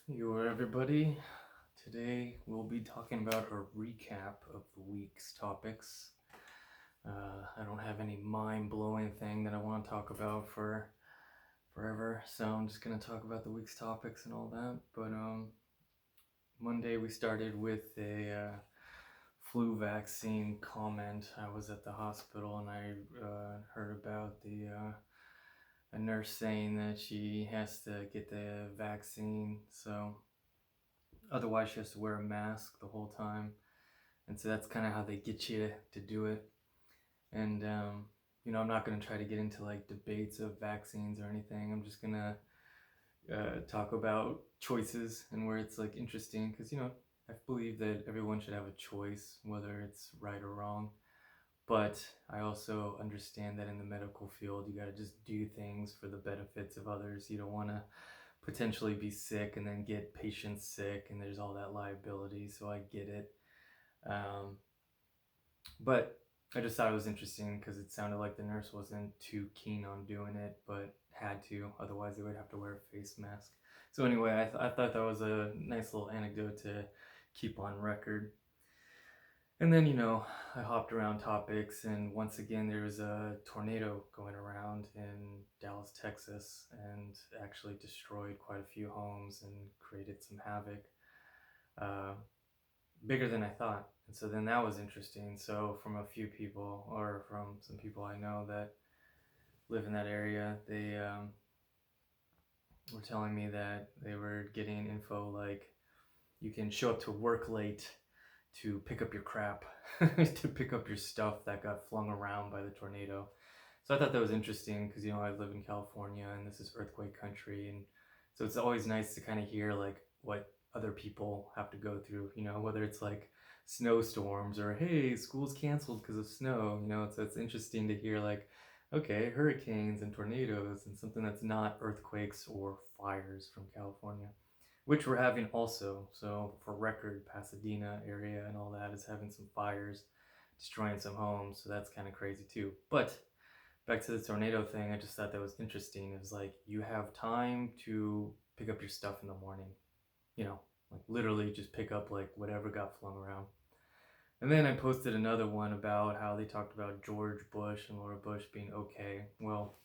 Yo, everybody. Today we'll be talking about a recap of the week's topics. I don't have any mind-blowing thing that I want to talk about for forever, so I'm just gonna talk about the week's topics and all that. But Monday we started with a flu vaccine comment. I was at the hospital and I heard about the a nurse saying that she has to get the vaccine, so otherwise she has to wear a mask the whole time. And so that's kind of how they get you to do it. And I'm not going to try to get into like debates of vaccines or anything. I'm just going to talk about choices and where it's like interesting, because I believe that everyone should have a choice, whether it's right or wrong. But I also understand that in the medical field, you got to just do things for the benefits of others. You don't want to potentially be sick and then get patients sick, and there's all that liability. So I get it. Um, but I just thought it was interesting because it sounded like the nurse wasn't too keen on doing it, but had to. Otherwise, they would have to wear a face mask. So anyway, I thought that was a nice little anecdote to keep on record. And then, I hopped around topics, and once again, there was a tornado going around in Dallas, Texas, and actually destroyed quite a few homes and created some havoc, uh, bigger than I thought. And so then that was interesting. So, from a few people, or from some people I know that live in that area, they were telling me that they were getting info like you can show up to work late to pick up your crap, to pick up your stuff that got flung around by the tornado. So I thought that was interesting because I live in California and this is earthquake country, and so it's always nice to kind of hear like what other people have to go through. Whether it's like snowstorms or hey, school's canceled because of snow. It's interesting to hear like okay, hurricanes and tornadoes and something that's not earthquakes or fires from California, which we're having also. So for record, Pasadena area and all that is having some fires, destroying some homes. So that's kind of crazy too. But back to the tornado thing, I just thought that was interesting. It was like you have time to pick up your stuff in the morning. Like literally just pick up like whatever got flung around. And then I posted another one about how they talked about George Bush and Laura Bush being okay. Well,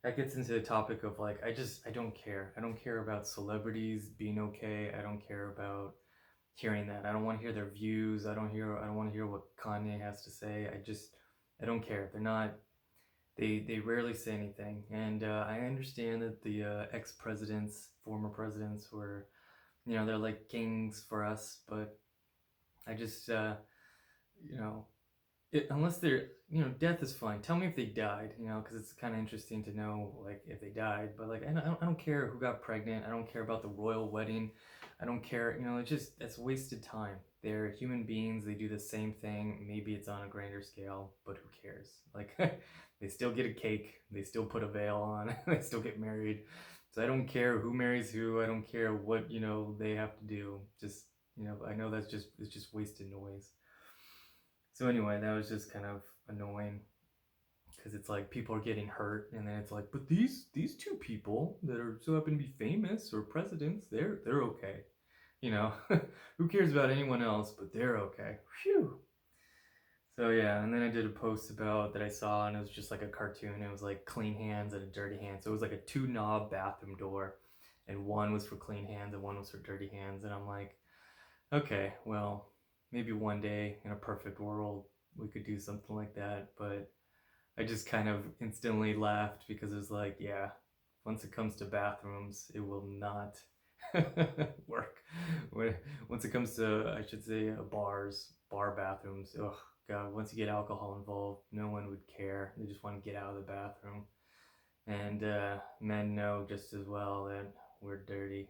that gets into the topic of like I don't care. I don't care about celebrities being okay. I don't care about hearing that. I don't want to hear their views. I don't want to hear what Kanye has to say. I don't care. They're not they rarely say anything. And I understand that the ex-presidents, former presidents were, they're like kings for us, but I just you know, unless they're death is fine. Tell me if they died, because it's kind of interesting to know like if they died. But like I don't care who got pregnant. I don't care about the royal wedding. I don't care. It's just that's wasted time. They're human beings. They do the same thing. Maybe it's on a grander scale, but who cares? Like they still get a cake. They still put a veil on. They still get married. So I don't care who marries who. I don't care what they have to do. Just I know it's just wasted noise. So anyway, that was just kind of annoying because it's like people are getting hurt, and then it's like, but these two people that are so happen to be famous or presidents, they're okay. Who cares about anyone else? But they're okay. Phew. So yeah, and then I did a post about that I saw, and it was just like a cartoon. It was like clean hands and a dirty hand. So it was like a two knob bathroom door, and one was for clean hands and one was for dirty hands. And I'm like, okay, well, maybe one day in a perfect world we could do something like that, but I just kind of instantly laughed because it was like, yeah, once it comes to bathrooms, it will not work. Once it comes to, I should say, bar bathrooms, oh god, once you get alcohol involved, no one would care. They just want to get out of the bathroom. And men know just as well that we're dirty.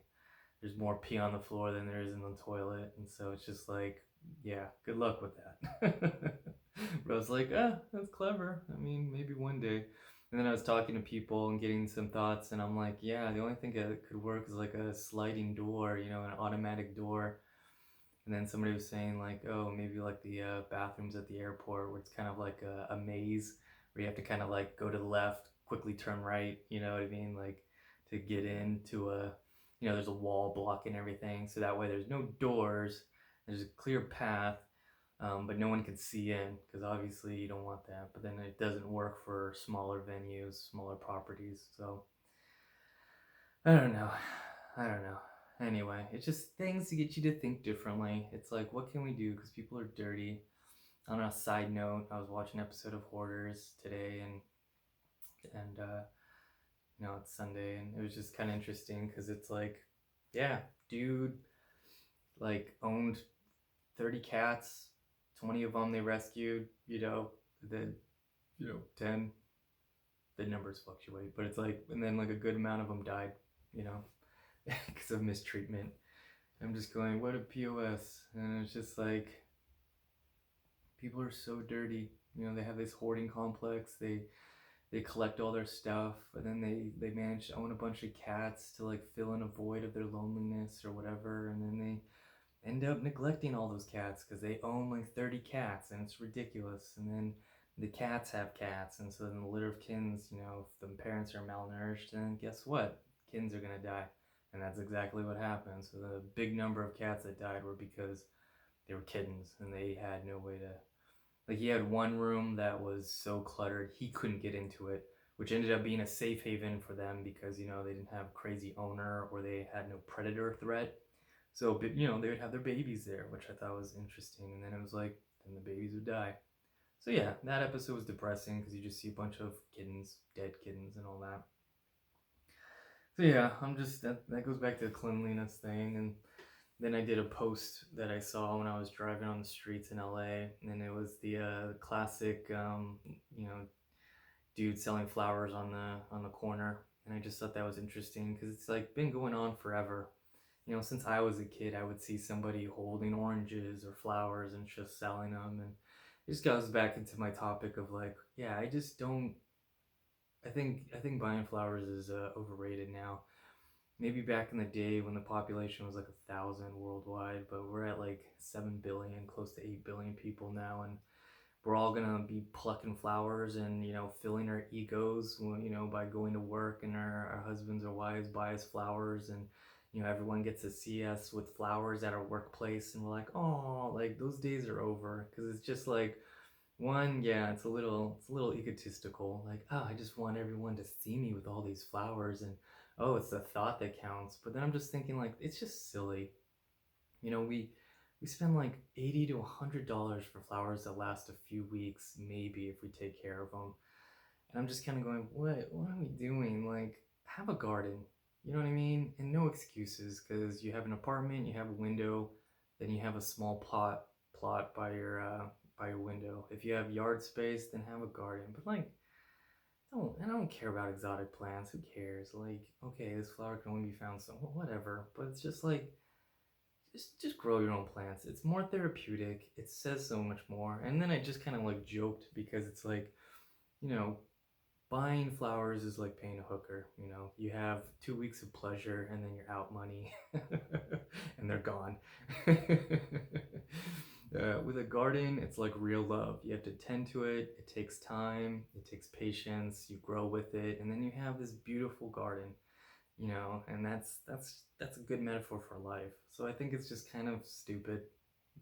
There's more pee on the floor than there is in the toilet, and so it's just like, yeah, good luck with that. But I was like, that's clever. I mean, maybe one day. And then I was talking to people and getting some thoughts, and I'm like, yeah, the only thing that could work is like a sliding door, an automatic door. And then somebody was saying like, oh, maybe like the bathrooms at the airport where it's kind of like a maze where you have to kind of like go to the left, quickly turn right. You know what I mean? Like to get into there's a wall blocking everything, so that way there's no doors, there's a clear path, but no one can see in, because obviously you don't want that. But then it doesn't work for smaller venues, smaller properties. So I don't know. I don't know. Anyway, it's just things to get you to think differently. It's like, what can we do? Because people are dirty. On a side note, I was watching an episode of Hoarders today, and it's Sunday, and it was just kind of interesting because it's like, yeah, dude, like owned 30 cats, 20 of them they rescued. Then 10. The numbers fluctuate, but it's like, and then like a good amount of them died, because of mistreatment. I'm just going, what a POS. And it's just like, people are so dirty. They have this hoarding complex. They collect all their stuff, and then they manage to own a bunch of cats to like fill in a void of their loneliness or whatever, and then they end up neglecting all those cats because they own like 30 cats, and it's ridiculous. And then the cats have cats, and so then the litter of kins, if the parents are malnourished, then guess what? Kins are gonna die. And that's exactly what happened. So the big number of cats that died were because they were kittens and they had no way to, like, he had one room that was so cluttered he couldn't get into it, which ended up being a safe haven for them because they didn't have a crazy owner or they had no predator threat. So but they would have their babies there, which I thought was interesting. And then it was like, then the babies would die. So yeah, that episode was depressing because you just see a bunch of kittens, dead kittens, and all that. So yeah, I'm just that goes back to the cleanliness thing. And then I did a post that I saw when I was driving on the streets in LA, and it was the classic, dude selling flowers on the corner, and I just thought that was interesting because it's like been going on forever. Since I was a kid, I would see somebody holding oranges or flowers and just selling them, and it just goes back into my topic of like, yeah, I just don't. I think buying flowers is overrated now. Maybe back in the day when the population was like 1,000 worldwide, but we're at like 7 billion, close to 8 billion people now, and we're all gonna be plucking flowers and filling our egos, by going to work, and our husbands or wives buy us flowers, and everyone gets to see us with flowers at our workplace, and we're like, oh, like those days are over, because it's just like, one, yeah, it's a little egotistical. Like, oh, I just want everyone to see me with all these flowers, and oh, it's the thought that counts. But then I'm just thinking, like, it's just silly. We spend like $80 to $100 for flowers that last a few weeks, maybe, if we take care of them. And I'm just kind of going, what are we doing? Like, have a garden. You know what I mean? And no excuses, because you have an apartment, you have a window, then you have a small plot by your window. If you have yard space, then have a garden. But like, I don't care about exotic plants. Who cares? Like, okay, this flower can only be found somewhere, whatever. But it's just like, just grow your own plants. It's more therapeutic. It says so much more. And then I just kind of like joked because it's like, you know, buying flowers is like paying a hooker. You have 2 weeks of pleasure and then you're out money and they're gone. With a garden, it's like real love. You have to tend to it. It takes time. It takes patience. You grow with it, and then you have this beautiful garden. And that's a good metaphor for life. So I think it's just kind of stupid.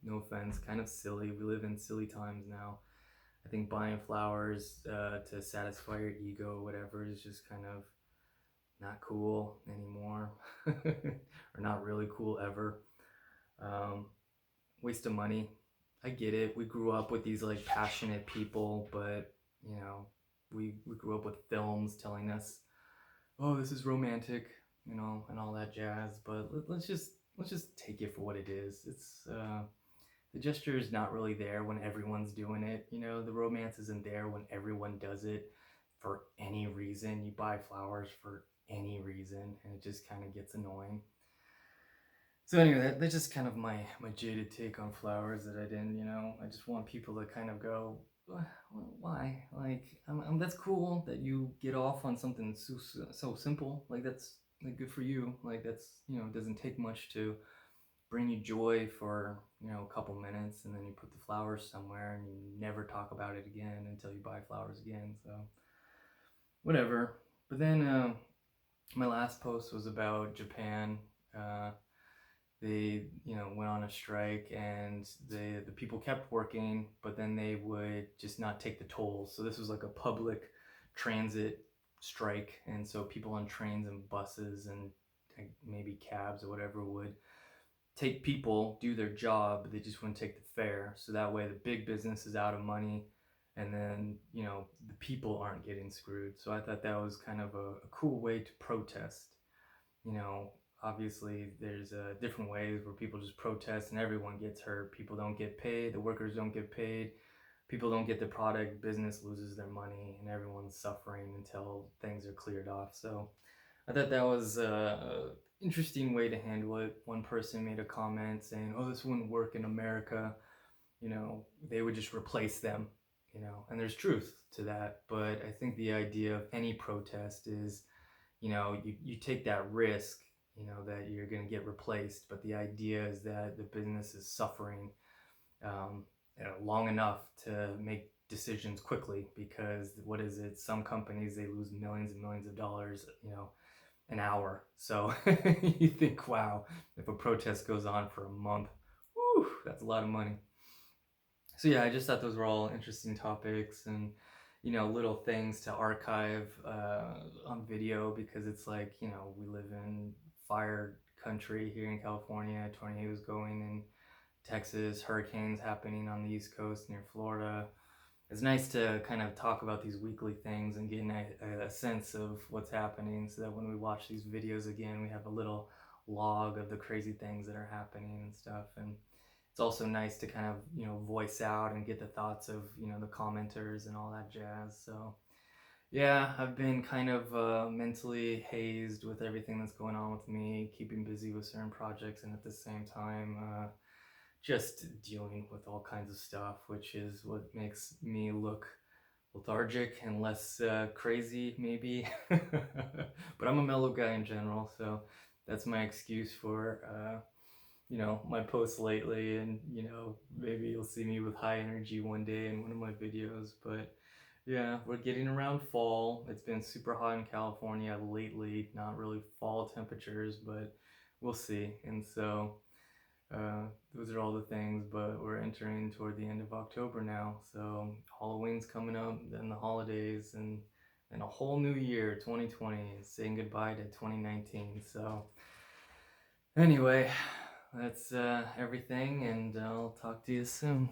No offense, kind of silly. We live in silly times now. I think buying flowers to satisfy your ego or whatever is just kind of not cool anymore, or not really cool ever. Um, Waste of money. I get it. We grew up with these like passionate people, but we grew up with films telling us, oh, this is romantic, and all that jazz. But let's just take it for what it is. It's the gesture is not really there when everyone's doing it. The romance isn't there when everyone does it for any reason. You buy flowers for any reason, and it just kind of gets annoying. So anyway, that's just kind of my jaded take on flowers that I didn't, I just want people to kind of go, why? Like, that's cool that you get off on something so simple. Like, that's like good for you. Like, that's, it doesn't take much to bring you joy for, a couple minutes, and then you put the flowers somewhere and you never talk about it again until you buy flowers again. So whatever. But then My last post was about Japan. Uh, they went on a strike, and the people kept working, but then they would just not take the tolls. So this was like a public transit strike, and so people on trains and buses and maybe cabs or whatever would take people, do their job, but they just wouldn't take the fare. So that way the big business is out of money, and then the people aren't getting screwed. So I thought that was kind of a cool way to protest. you know, Obviously there's different ways where people just protest and everyone gets hurt. People don't get paid, the workers don't get paid, people don't get the product, business loses their money, and everyone's suffering until things are cleared off. So I thought that was a interesting way to handle it. One person made a comment saying, "Oh, this wouldn't work in America. They would just replace them." And there's truth to that. But I think the idea of any protest is, you take that risk, that you're going to get replaced. But the idea is that the business is suffering um, long enough to make decisions quickly, because what is it? Some companies, they lose millions and millions of dollars, an hour. So you think, wow, if a protest goes on for a month, whew, that's a lot of money. So yeah, I just thought those were all interesting topics, and little things to archive on video, because it's like, we live in fire country here in California, tornadoes going in Texas, hurricanes happening on the East Coast near Florida. It's nice to kind of talk about these weekly things and get a sense of what's happening, so that when we watch these videos again, we have a little log of the crazy things that are happening and stuff. And it's also nice to kind of voice out and get the thoughts of the commenters and all that jazz. So yeah, I've been kind of mentally hazed with everything that's going on with me, keeping busy with certain projects, and at the same time just dealing with all kinds of stuff, which is what makes me look lethargic and less crazy, maybe. But I'm a mellow guy in general, so that's my excuse for my posts lately. And maybe you'll see me with high energy one day in one of my videos. But yeah, we're getting around fall. It's been super hot in California lately, not really fall temperatures, but we'll see. And so those are all the things. But we're entering toward the end of October now, so Halloween's coming up, then the holidays, and a whole new year, 2020, saying goodbye to 2019. So anyway, that's everything, and I'll talk to you soon.